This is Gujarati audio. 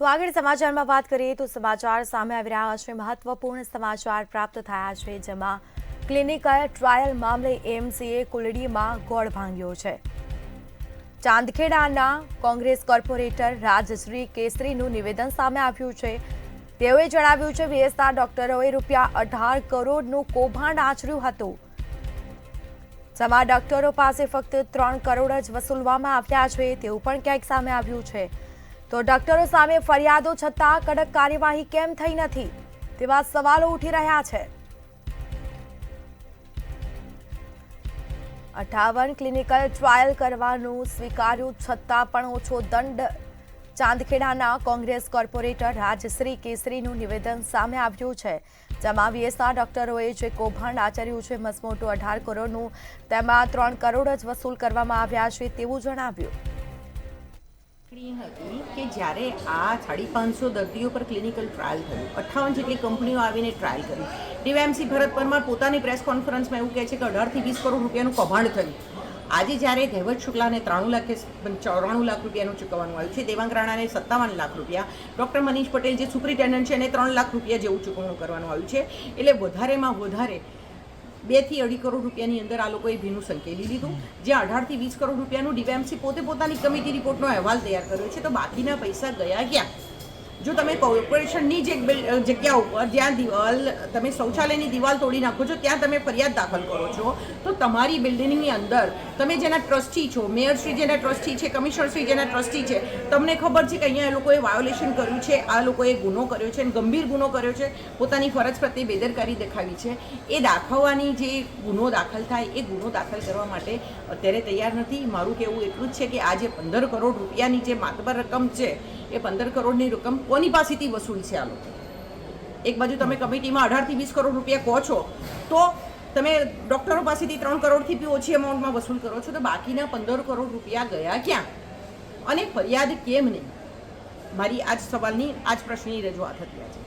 તો આગળ સમાચારમાં વાત કરીએ તો સમાચાર સામે આવી રહ્યા છે। મહત્વપૂર્ણ સમાચાર પ્રાપ્ત થયા છે, જેમાં ક્લિનિકલ ટ્રાયલ મામલે એએમસીએ કુલડીમાં ગોળ ભાંગ્યો છે। ચાંદખેડાના કોંગ્રેસ કોર્પોરેટર રાજશ્રી કેસરીનું નિવેદન સામે આવ્યું છે। તેઓએ જણાવ્યું છે વીએસઆર ડોક્ટરોએ ₹18 કરોડનું કૌભાંડ આચર્યું હતું, જેમાં ડોક્ટરો પાસે ફક્ત 3 કરોડ જ વસૂલવામાં આવ્યા છે તેવું પણ ક્યાંક સામે આવ્યું છે। તો ડોક્ટરો સામે ફરિયાદો છતાં કડક કાર્યવાહી કેમ થઈ નથી તેવા સવાલો ઉઠી રહ્યા છે। 58 ક્લિનિકલ ટ્રાયલ કરવાનું સ્વીકાર્યું છતાં પણ ઓછો દંડ। ચાંદખેડાના કોંગ્રેસ કોર્પોરેટર રાજશ્રી કેસરીનું નિવેદન સામે આવ્યું છે, જેમાં વીએસઆર ડોક્ટરોએ જે કૌભાંડ આચર્યું છે મસમોટું 18 કરોડનું, તેમાં 3 કરોડ જ વસૂલ કરવામાં આવ્યા છે તેવું જણાવ્યું। હતી કે જ્યારે આ 550 દર્દીઓ પર ક્લિનિકલ ટ્રાયલ થયું, 58 જેટલી કંપનીઓ આવીને ટ્રાયલ કરી। ડીવાયએમસી ભરત પરમાર પોતાની પ્રેસ કોન્ફરન્સમાં એવું કહે છે કે 18 થી 20 કરોડ રૂપિયાનું કૌભાંડ થયું। આજે જ્યારે કહેવત શુક્લાને 93 લાખ રૂપિયાનું ચૂકવવાનું આવ્યું છે, દેવાંગ રાણાને 57 લાખ રૂપિયા, ડૉક્ટર મનીષ પટેલ જે સુપ્રિન્ટેન્ડન્ટ છે એને 3 લાખ રૂપિયા જેવું ચૂકવણું કરવાનું આવ્યું છે। એટલે વધારેમાં વધારે 2 થી 2.5 કરોડ રૂપિયાની અંદર આ લોકોએ ભીનું સંકેલી લીધું, જ્યાં 18 થી 20 કરોડ રૂપિયાનું ડીવાયએમસી પોતે પોતાની કમિટી રિપોર્ટનો અહેવાલ તૈયાર કર્યો છે। તો બાકીના પૈસા ગયા ક્યાં? જો તમે કોર્પોરેશનની જે જગ્યા ઉપર જ્યાં તમે શૌચાલયની દિવાલ તોડી નાખો છો ત્યાં તમે ફરિયાદ દાખલ કરો છો, તો તમારી બિલ્ડિંગની અંદર તમે જેના ટ્રસ્ટી છો, મેયરશ્રી જેના ટ્રસ્ટી છે, કમિશનરશ્રી જેના ટ્રસ્ટી છે, તમને ખબર છે કે અહીંયા એ લોકોએ વાયોલેશન કર્યું છે, આ લોકોએ ગુનો કર્યો છે, ગંભીર ગુનો કર્યો છે, પોતાની ફરજ પ્રત્યે બેદરકારી દેખાવી છે, એ દાખવવાની જે ગુનો દાખલ થાય એ ગુનો દાખલ કરવા માટે અત્યારે તૈયાર નથી। મારું કહેવું એટલું જ છે કે આ જે 15 કરોડ રૂપિયાની જે માતબર રકમ છે, એ 15 કરોડની રકમ કોની પાસેથી વસૂલ છે? આ લોકો એક બાજુ તમે કમિટીમાં 18 થી 20 કરોડ રૂપિયા કહો છો, તો તમે ડૉક્ટરો પાસેથી 3 કરોડથી બી ઓછી અમાઉન્ટમાં વસૂલ કરો છો, તો બાકીના 15 કરોડ રૂપિયા ગયા ક્યાં અને ફરિયાદ કેમ નહીં? મારી આજ સવાલની, આજ પ્રશ્નની રજૂઆત હતી આજે।